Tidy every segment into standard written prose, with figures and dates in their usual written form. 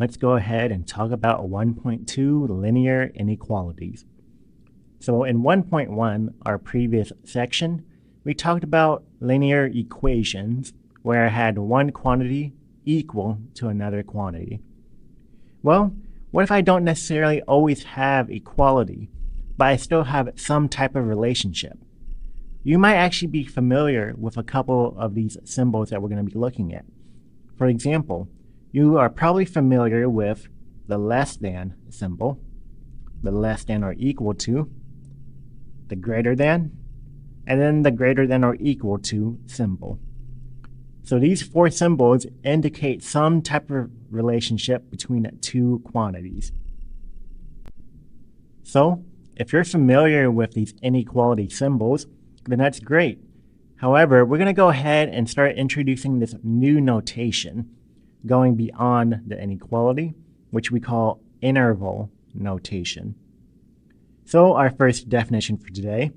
let's go ahead and talk about 1.2 linear inequalities. So in 1.1, our previous section, we talked about linear equations where I had one quantity equal to another quantity. Well, what if I don't necessarily always have equality, but I still have some type of relationship? You might actually be familiar with a couple of these symbols that we're going to be looking at. For example, you are probably familiar with the less than symbol, the less than or equal to, the greater than, and then the greater than or equal to symbol. So these four symbols indicate some type of relationship between two quantities. So if you're familiar with these inequality symbols, then that's great. However, we're going to go ahead and start introducing this new notation going beyond the inequality, which we call interval notation. So our first definition for today,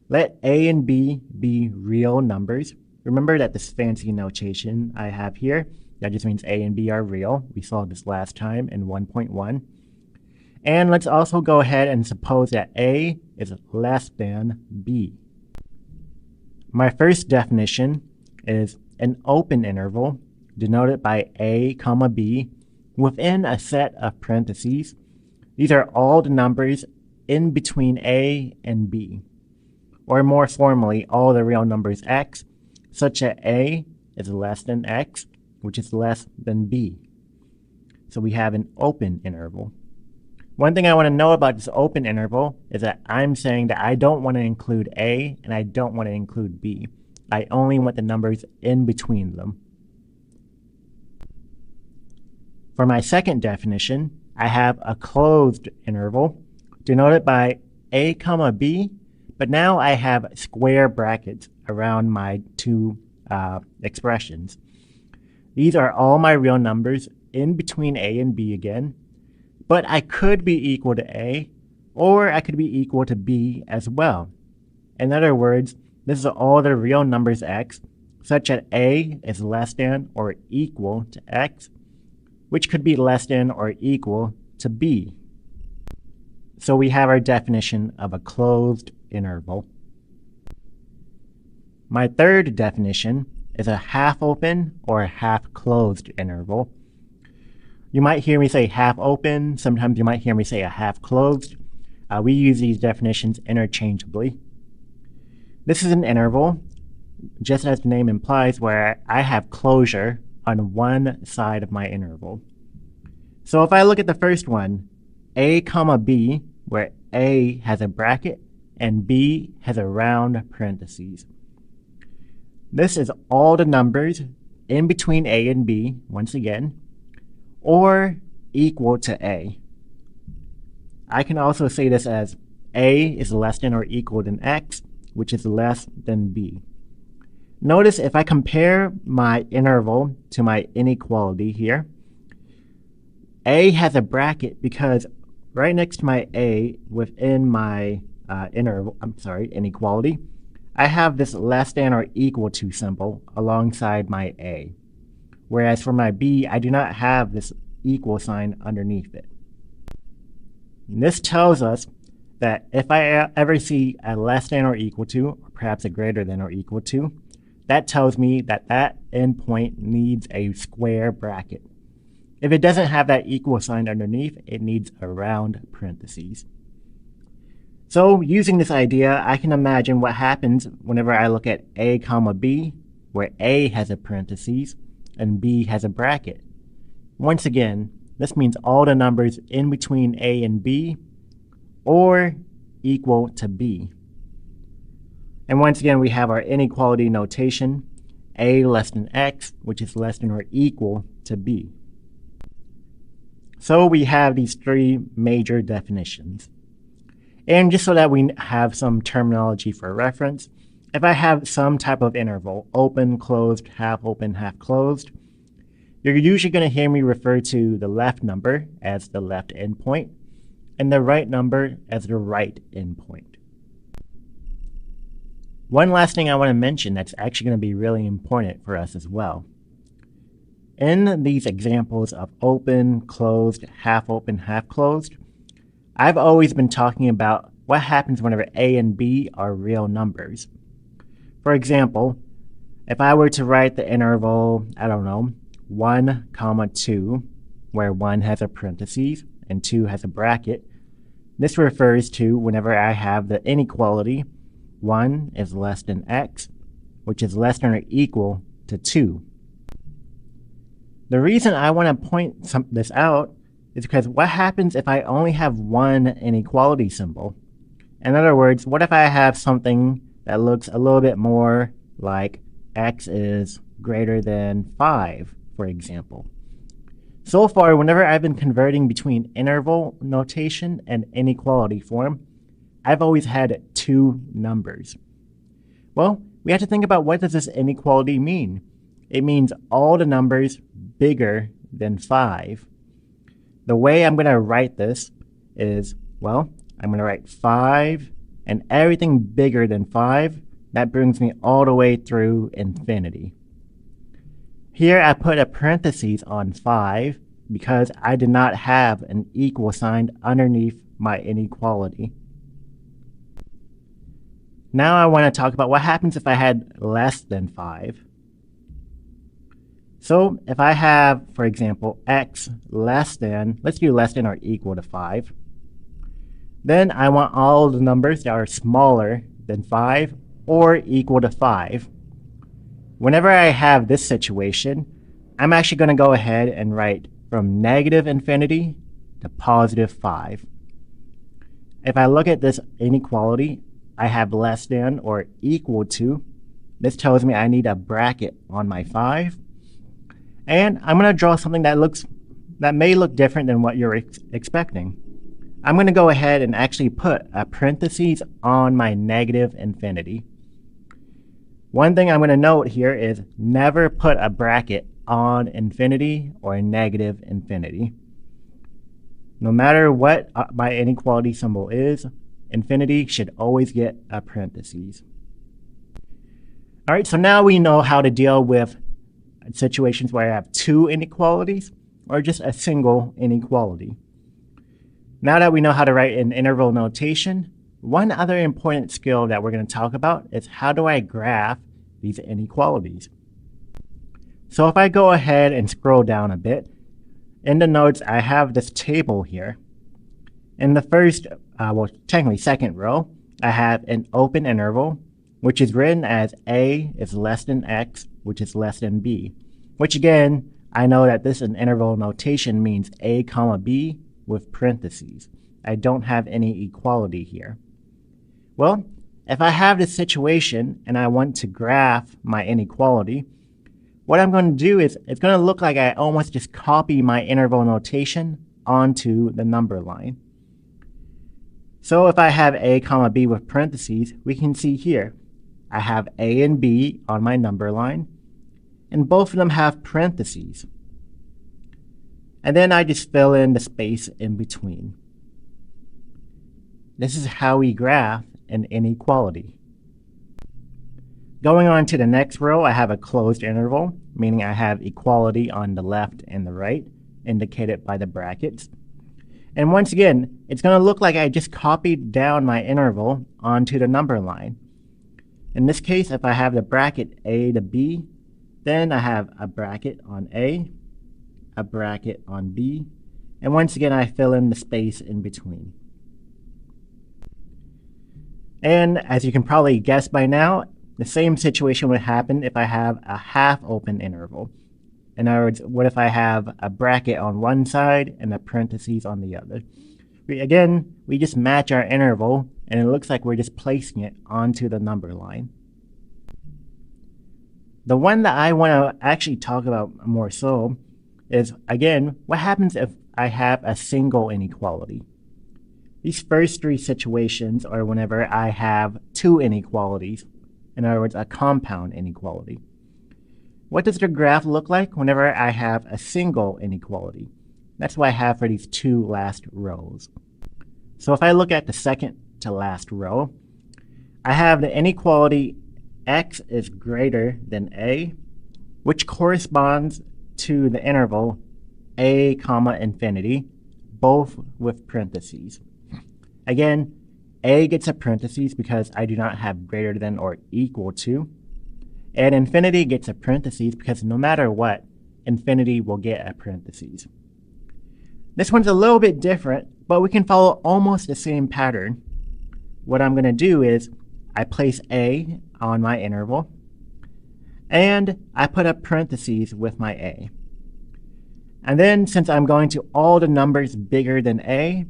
let A and B be real numbers. Remember that this fancy notation I have here, that just means A and B are real. We saw this last time in 1.1. And let's also go ahead and suppose that A is less than B. My first definition is an open interval denoted by A, B within a set of parentheses. These are all the numbers in between A and B, or more formally, all the real numbers x, such that A is less than x, which is less than B. So we have an open interval. One thing I want to know about this open interval is that I'm saying that I don't want to include A and I don't want to include B. I only want the numbers in between them. For my second definition, I have a closed interval denoted by A, B, but now I have square brackets around my two expressions. These are all my real numbers in between A and B again, but I could be equal to A, or I could be equal to B as well. In other words, this is all the real numbers x, such that A is less than or equal to x, which could be less than or equal to B. So we have our definition of a closed interval. My third definition is a half-open or half-closed interval. You might hear me say half-open. Sometimes you might hear me say a half-closed. We use these definitions interchangeably. This is an interval, just as the name implies, where I have closure on one side of my interval. So if I look at the first one, A, B, where A has a bracket and B has a round parentheses. This is all the numbers in between A and B, once again, or equal to A. I can also say this as A is less than or equal than X, which is less than B. Notice if I compare my interval to my inequality here, A has a bracket because right next to my A within my inequality, I have this less than or equal to symbol alongside my A. Whereas for my B, I do not have this equal sign underneath it. And this tells us that if I ever see a less than or equal to, or perhaps a greater than or equal to, that tells me that that endpoint needs a square bracket. If it doesn't have that equal sign underneath, it needs a round parentheses. So using this idea, I can imagine what happens whenever I look at A, B, where A has a parentheses and B has a bracket. Once again, this means all the numbers in between A and B or equal to B. And once again, we have our inequality notation, A less than X, which is less than or equal to B. So we have these three major definitions. And just so that we have some terminology for reference, if I have some type of interval, open, closed, half open, half closed, you're usually going to hear me refer to the left number as the left endpoint and the right number as the right endpoint. One last thing I want to mention that's actually going to be really important for us as well. In these examples of open, closed, half open, half closed, I've always been talking about what happens whenever a and b are real numbers. For example, if I were to write the interval, I don't know, 1, comma 2, where 1 has a parentheses and 2 has a bracket, this refers to whenever I have the inequality 1 is less than x, which is less than or equal to 2. The reason I want to point this out is because what happens if I only have one inequality symbol? In other words, what if I have something that looks a little bit more like x is greater than 5, for example? So far, whenever I've been converting between interval notation and inequality form, I've always had two numbers. Well, we have to think about, what does this inequality mean? It means all the numbers bigger than 5. The way I'm going to write this is, well, I'm going to write 5 and everything bigger than 5. That brings me all the way through infinity. Here I put a parentheses on 5 because I did not have an equal sign underneath my inequality. Now I want to talk about what happens if I had less than 5. So if I have, for example, x less than, let's do less than or equal to 5, then I want all the numbers that are smaller than 5 or equal to 5. Whenever I have this situation, I'm actually going to go ahead and write from negative infinity to positive 5. If I look at this inequality, I have less than or equal to. This tells me I need a bracket on my 5. And I'm going to draw something that may look different than what you're expecting. I'm going to go ahead and actually put a parentheses on my negative infinity. One thing I'm going to note here is never put a bracket on infinity or negative infinity. No matter what my inequality symbol is, infinity should always get a parentheses. All right, so now we know how to deal with situations where I have two inequalities or just a single inequality. Now that we know how to write in interval notation, one other important skill that we're going to talk about is, how do I graph these inequalities? So if I go ahead and scroll down a bit, in the notes I have this table here. In the first, technically second row, I have an open interval, which is written as a is less than x, which is less than b, which again, I know that this in interval notation means a comma b with parentheses. I don't have any equality here. Well, if I have this situation and I want to graph my inequality, what I'm going to do is, it's going to look like I almost just copy my interval notation onto the number line. So if I have a comma b with parentheses, we can see here, I have a and b on my number line, and both of them have parentheses. And then I just fill in the space in between. This is how we graph an inequality. Going on to the next row, I have a closed interval, meaning I have equality on the left and the right, indicated by the brackets. And once again, it's going to look like I just copied down my interval onto the number line. In this case, if I have the bracket a to b, then I have a bracket on a bracket on b, and once again I fill in the space in between. And as you can probably guess by now, the same situation would happen if I have a half open interval. In other words, what if I have a bracket on one side and a parentheses on the other? We just match our interval, and it looks like we're just placing it onto the number line. The one that I want to actually talk about more so is, again, what happens if I have a single inequality? These first three situations are whenever I have two inequalities. In other words, a compound inequality. What does the graph look like whenever I have a single inequality? That's what I have for these two last rows. So if I look at the second to last row, I have the inequality x is greater than a, which corresponds to the interval a comma infinity, both with parentheses. Again, a gets a parentheses because I do not have greater than or equal to, and infinity gets a parentheses because no matter what, infinity will get a parentheses. This one's a little bit different, but we can follow almost the same pattern. What I'm going to do is I place a on my interval, and I put a parentheses with my a. And then since I'm going to all the numbers bigger than a,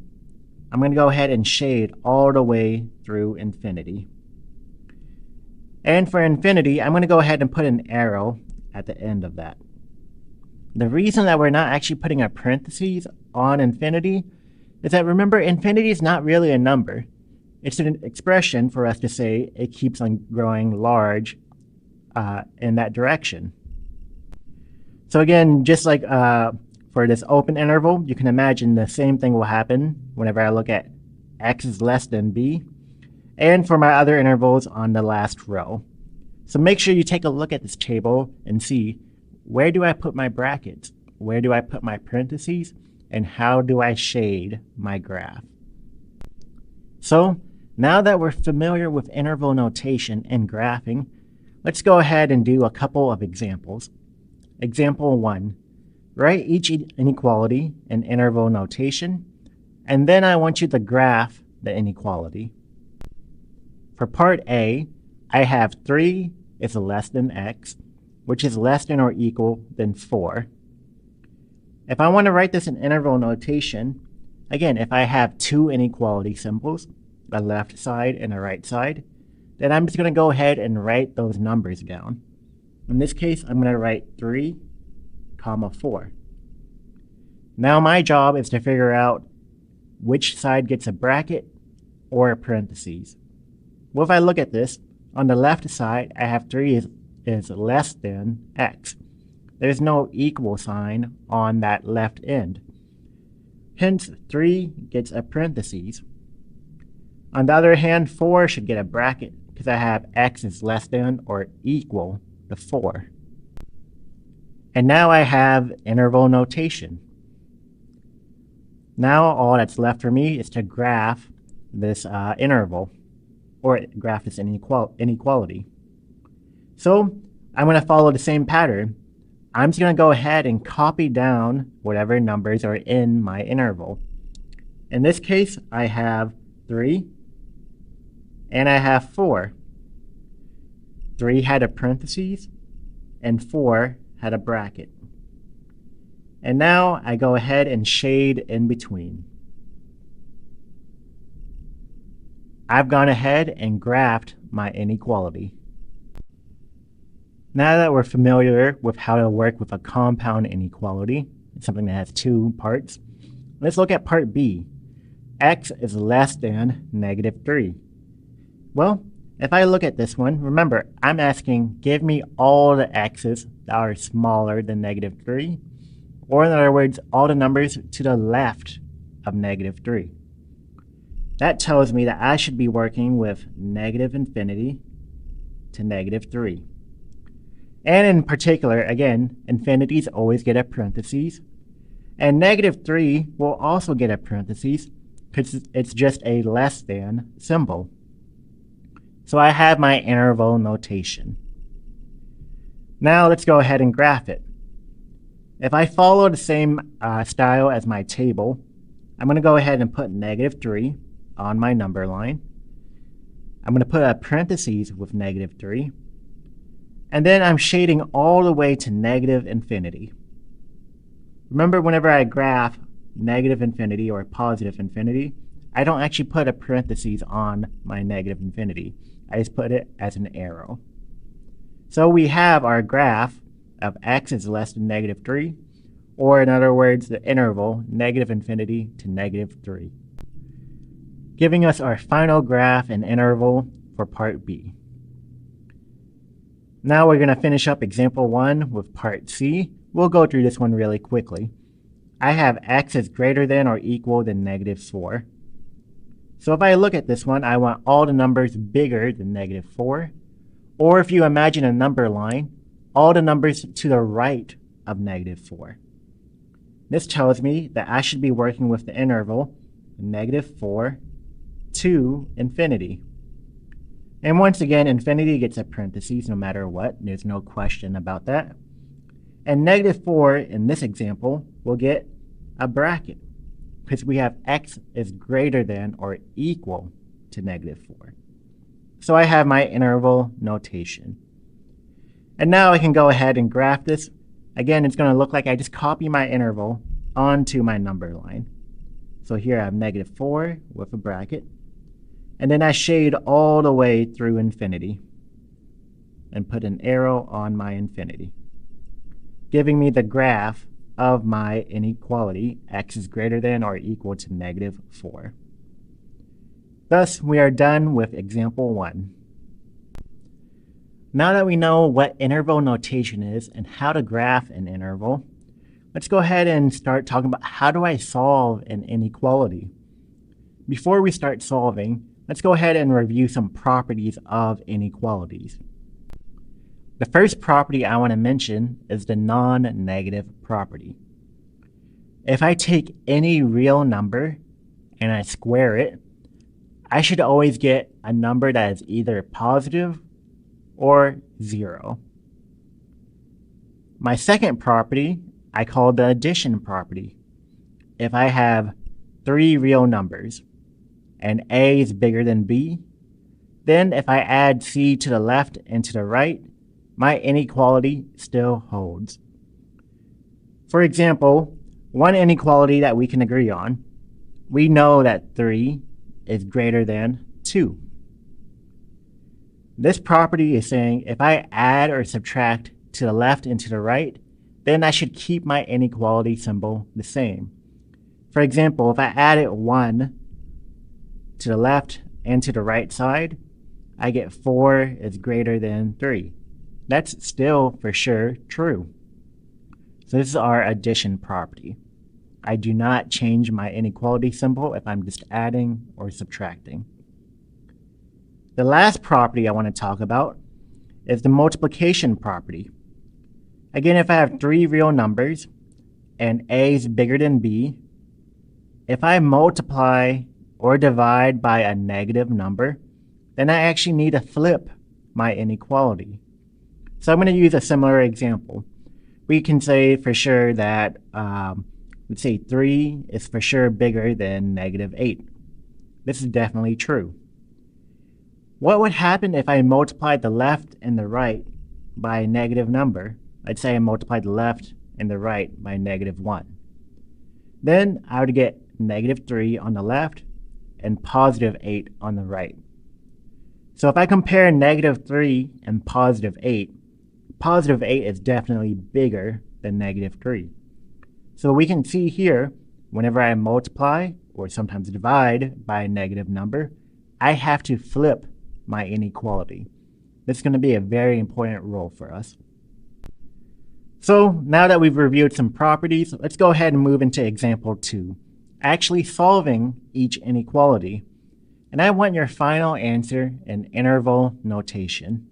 I'm going to go ahead and shade all the way through infinity. And for infinity, I'm going to go ahead and put an arrow at the end of that. The reason that we're not actually putting a parentheses on infinity is that, remember, infinity is not really a number. It's an expression for us to say it keeps on growing large in that direction. So again, just like for this open interval, you can imagine the same thing will happen whenever I look at x is less than b, and for my other intervals on the last row. So make sure you take a look at this table and see, where do I put my brackets? Where do I put my parentheses? And how do I shade my graph? So now that we're familiar with interval notation and graphing, let's go ahead and do a couple of examples. Example 1. Write each inequality in interval notation, and then I want you to graph the inequality. For part A, I have 3 is less than x, which is less than or equal than 4. If I want to write this in interval notation, again, if I have 2 inequality symbols, a left side and a right side, then I'm just going to go ahead and write those numbers down. In this case, I'm going to write 3, 4. Now my job is to figure out which side gets a bracket or a parentheses. Well, if I look at this, on the left side, I have 3 is less than x. There's no equal sign on that left end. Hence, 3 gets a parentheses. On the other hand, 4 should get a bracket because I have x is less than or equal to 4. And now I have interval notation. Now all that's left for me is to graph this interval, or graph this inequality. So I'm going to follow the same pattern. I'm just going to go ahead and copy down whatever numbers are in my interval. In this case, I have 3 and I have 4. 3 had a parentheses and 4 had a bracket. And now I go ahead and shade in between. I've gone ahead and graphed my inequality. Now that we're familiar with how to work with a compound inequality, something that has 2 parts, let's look at part B. X is less than -3. Well, if I look at this one, remember, I'm asking, give me all the x's that are smaller than -3, or in other words, all the numbers to the left of -3. That tells me that I should be working with -infinity to -3. And in particular, again, infinities always get a parentheses, and -3 will also get a parentheses because it's just a less than symbol. So I have my interval notation. Now let's go ahead and graph it. If I follow the same style as my table, I'm going to go ahead and put -3 on my number line. I'm going to put a parentheses with -3. And then I'm shading all the way to -infinity. Remember, whenever I graph -infinity or positive infinity, I don't actually put a parentheses on my -infinity. I just put it as an arrow. So we have our graph of x is less than -3, or in other words, the interval -infinity to -3, giving us our final graph and interval for part B. Now we're going to finish up example 1 with part C. We'll go through this one really quickly. I have x is greater than or equal than -4. So if I look at this one, I want all the numbers bigger than -4. Or if you imagine a number line, all the numbers to the right of -4. This tells me that I should be working with the interval -4 to infinity. And once again, infinity gets a parentheses no matter what. There's no question about that. And -4 in this example will get a bracket because we have x is greater than or equal to -4. So I have my interval notation. And now I can go ahead and graph this. Again, it's going to look like I just copy my interval onto my number line. So here I have -4 with a bracket. And then I shade all the way through infinity and put an arrow on my infinity, giving me the graph of my inequality, x is greater than or equal to -4. Thus, we are done with example 1. Now that we know what interval notation is and how to graph an interval, let's go ahead and start talking about how do I solve an inequality. Before we start solving, let's go ahead and review some properties of inequalities. The first property I want to mention is the non-negative property. If I take any real number and I square it, I should always get a number that is either positive or 0. My second property I call the addition property. If I have 3 real numbers and A is bigger than B, then if I add C to the left and to the right, my inequality still holds. For example, one inequality that we can agree on, we know that 3 is greater than 2. This property is saying if I add or subtract to the left and to the right, then I should keep my inequality symbol the same. For example, if I added 1 to the left and to the right side, I get 4 is greater than 3. That's still for sure true. So this is our addition property. I do not change my inequality symbol if I'm just adding or subtracting. The last property I want to talk about is the multiplication property. Again, if I have 3 real numbers and A is bigger than B, if I multiply or divide by a negative number, then I actually need to flip my inequality. So I'm going to use a similar example. We can say for sure that, let's say 3 is for sure bigger than -8. This is definitely true. What would happen if I multiplied the left and the right by a negative number? Let's say I multiplied the left and the right by -1. Then I would get -3 on the left and +8 on the right. So if I compare -3 and +8, +8 is definitely bigger than -3. So we can see here, whenever I multiply or sometimes divide by a negative number, I have to flip my inequality. This is going to be a very important rule for us. So now that we've reviewed some properties, let's go ahead and move into example 2, actually solving each inequality. And I want your final answer in interval notation.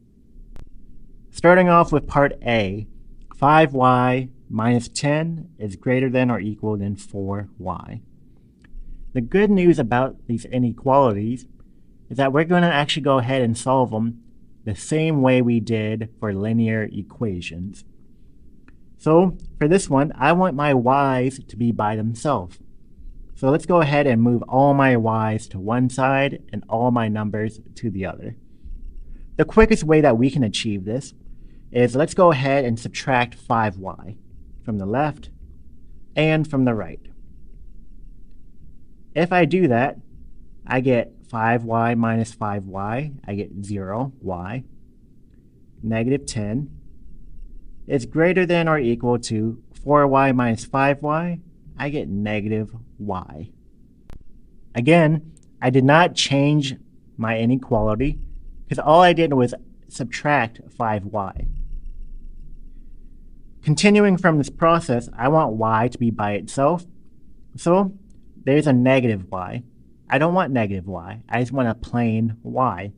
Starting off with part A, 5y minus 10 is greater than or equal than 4y. The good news about these inequalities is that we're going to actually go ahead and solve them the same way we did for linear equations. So for this one, I want my y's to be by themselves. So let's go ahead and move all my y's to one side and all my numbers to the other. The quickest way that we can achieve this is let's go ahead and subtract 5y from the left and from the right. If I do that, I get 5y minus 5y, I get 0y. -10 is greater than or equal to 4y minus 5y, I get -y. Again, I did not change my inequality because all I did was subtract 5y. Continuing from this process, I want y to be by itself. So there's a -y. I don't want -y. I just want a plain y.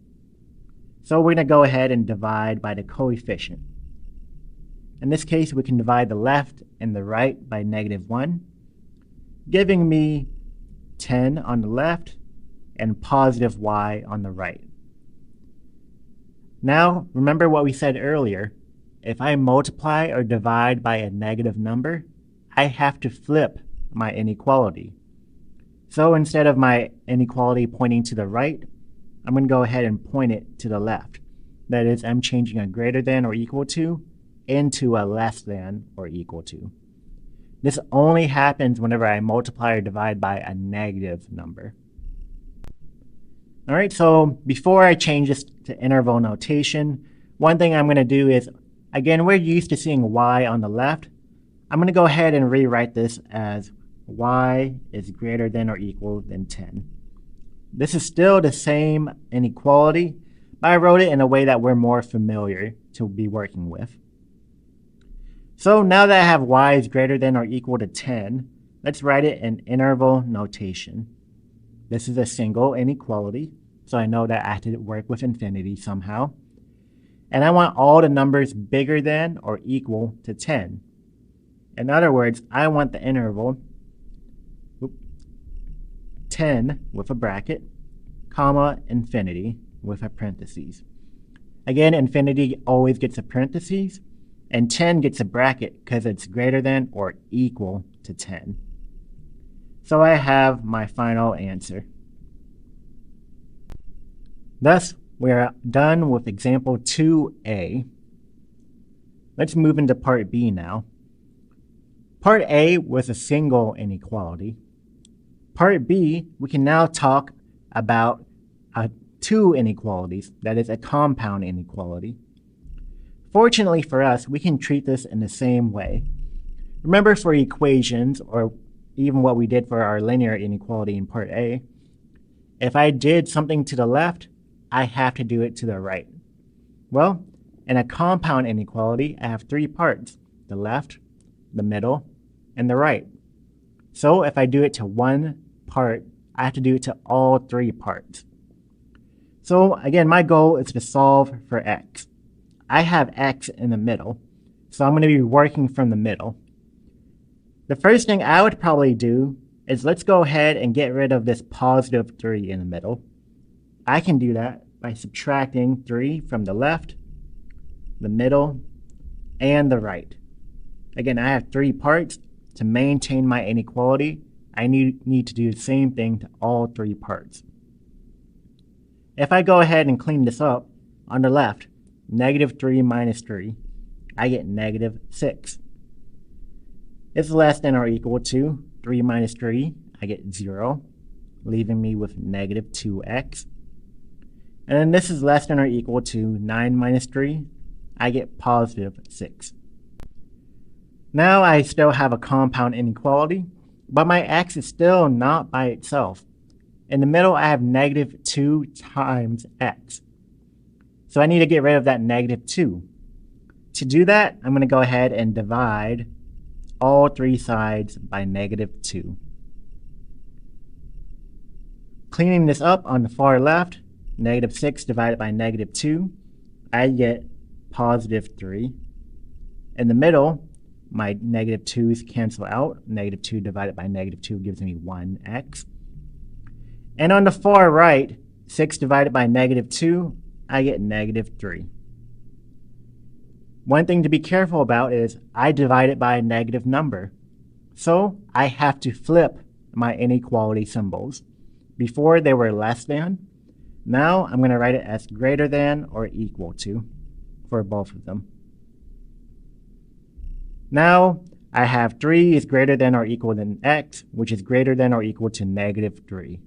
So we're going to go ahead and divide by the coefficient. In this case, we can divide the left and the right by -1, giving me 10 on the left and positive y on the right. Now, remember what we said earlier. If I multiply or divide by a negative number, I have to flip my inequality. So instead of my inequality pointing to the right, I'm going to go ahead and point it to the left. That is, I'm changing a greater than or equal to into a less than or equal to. This only happens whenever I multiply or divide by a negative number. All right, so before I change this to interval notation, one thing I'm going to do is, again, we're used to seeing y on the left. I'm going to go ahead and rewrite this as y is greater than or equal than 10. This is still the same inequality, but I wrote it in a way that we're more familiar to be working with. So now that I have y is greater than or equal to 10, let's write it in interval notation. This is a single inequality, so I know that I have to work with infinity somehow. And I want all the numbers bigger than or equal to 10. In other words, I want the interval 10 with a bracket, comma, infinity with a parentheses. Again, infinity always gets a parentheses, and 10 gets a bracket because it's greater than or equal to 10. So I have my final answer. Thus, we are done with example 2a. Let's move into part B now. Part A was a single inequality. Part B, we can now talk about two inequalities, that is a compound inequality. Fortunately for us, we can treat this in the same way. Remember for equations, or even what we did for our linear inequality in part A, if I did something to the left, I have to do it to the right. Well, in a compound inequality, I have three parts: the left, the middle, and the right. So if I do it to one part, I have to do it to all three parts. So again, my goal is to solve for x. I have x in the middle, so I'm going to be working from the middle. The first thing I would probably do is let's go ahead and get rid of this positive 3 in the middle. I can do that by subtracting 3 from the left, the middle, and the right. Again, I have three parts. To maintain my inequality, I need to do the same thing to all three parts. If I go ahead and clean this up, on the left, -3 minus 3, I get -6. It's less than or equal to 3 minus 3, I get 0, leaving me with -2x. And then this is less than or equal to 9 minus 3, I get +6. Now I still have a compound inequality, but my x is still not by itself. In the middle, I have -2 times x. So I need to get rid of that -2. To do that, I'm going to go ahead and divide all three sides by -2. Cleaning this up on the far left, -6 divided by -2, I get +3. In the middle, my -2's cancel out. -2 divided by -2 gives me 1x. And on the far right, 6 divided by -2, I get -3. One thing to be careful about is I divide it by a negative number. So I have to flip my inequality symbols. Before they were less than. Now I'm going to write it as greater than or equal to for both of them. Now I have 3 is greater than or equal than x, which is greater than or equal to -3.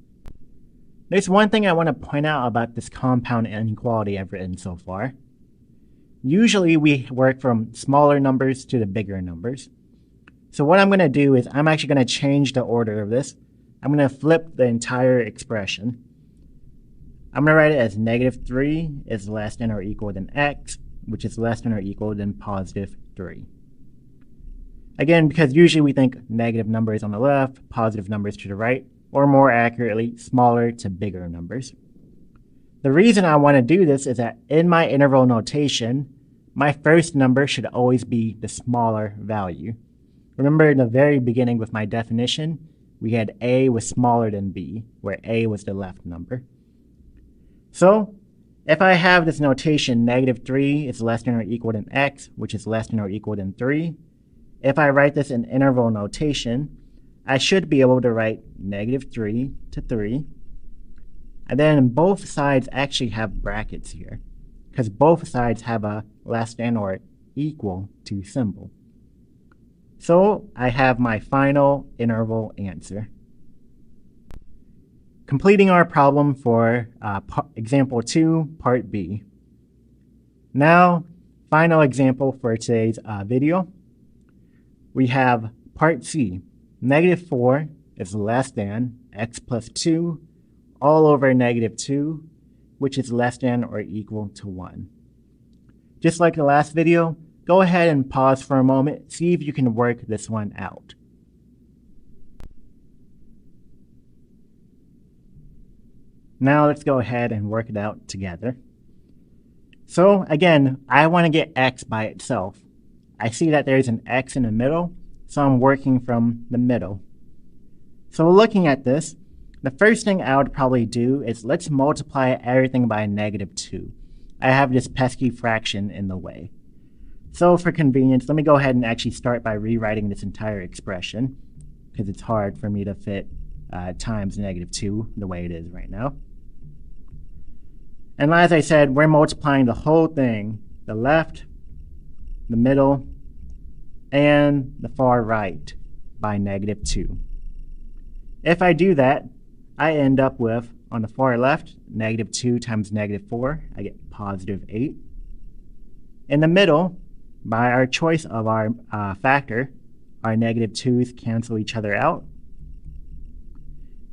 There's one thing I want to point out about this compound inequality I've written so far. Usually we work from smaller numbers to the bigger numbers. So what I'm going to do is I'm actually going to change the order of this. I'm going to flip the entire expression. I'm going to write it as -3 is less than or equal than x, which is less than or equal than +3. Again, because usually we think negative numbers on the left, positive numbers to the right, or more accurately, smaller to bigger numbers. The reason I want to do this is that in my interval notation, my first number should always be the smaller value. Remember in the very beginning with my definition, we had A was smaller than B, where A was the left number. So if I have this notation, -3 is less than or equal than x, which is less than or equal than 3, if I write this in interval notation, I should be able to write -3 to 3. And then both sides actually have brackets here, because both sides have a less than or equal to symbol. So I have my final interval answer. Completing our problem for example 2, part B. Now, final example for today's video. We have part C. -4 is less than x plus 2 all over -2, which is less than or equal to 1. Just like the last video, go ahead and pause for a moment, see if you can work this one out. Now let's go ahead and work it out together. So again, I want to get x by itself. I see that there's an x in the middle, so I'm working from the middle. So looking at this, the first thing I would probably do is let's multiply everything by -2. I have this pesky fraction in the way. So for convenience, let me go ahead and actually start by rewriting this entire expression, because it's hard for me to fit times -2 the way it is right now. And as I said, we're multiplying the whole thing, the left, the middle, and the far right by -2. If I do that, I end up with, on the far left, -2 times -4, I get +8. In the middle, by our choice of our factor, our -2's cancel each other out.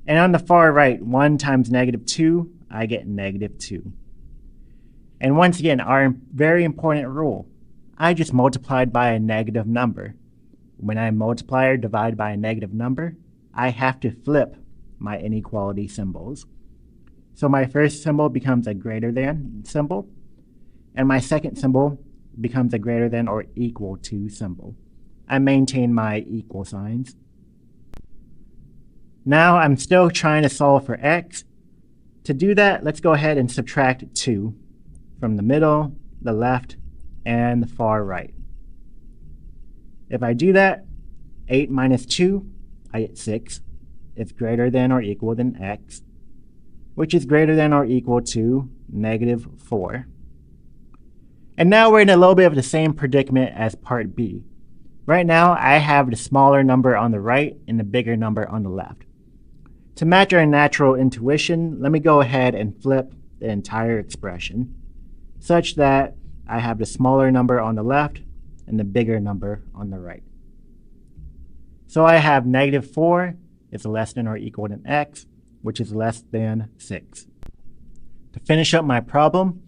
And on the far right, 1 times -2, I get -2. And once again, our very important rule, I just multiplied by a negative number. When I multiply or divide by a negative number, I have to flip my inequality symbols. So my first symbol becomes a greater than symbol, and my second symbol becomes a greater than or equal to symbol. I maintain my equal signs. Now I'm still trying to solve for x. To do that, let's go ahead and subtract 2 from the middle, the left, and the far right. If I do that, 8 minus 2, I get 6. It's greater than or equal than x, which is greater than or equal to -4. And now we're in a little bit of the same predicament as part B. Right now, I have the smaller number on the right and the bigger number on the left. To match our natural intuition, let me go ahead and flip the entire expression, such that I have the smaller number on the left and the bigger number on the right. So I have -4 is less than or equal than x, which is less than 6. To finish up my problem,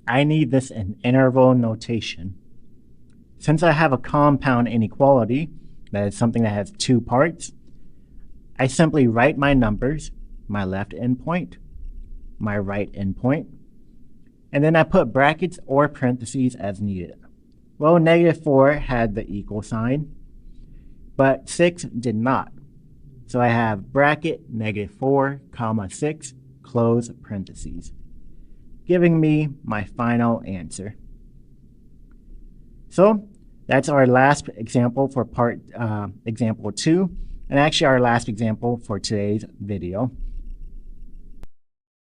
I need this in interval notation. Since I have a compound inequality, that is something that has 2 parts, I simply write my numbers, my left endpoint, my right endpoint, and then I put brackets or parentheses as needed. Well, -4 had the equal sign, but 6 did not. So I have bracket -4, comma 6, close parentheses, giving me my final answer. So that's our last example for example 2, and actually our last example for today's video.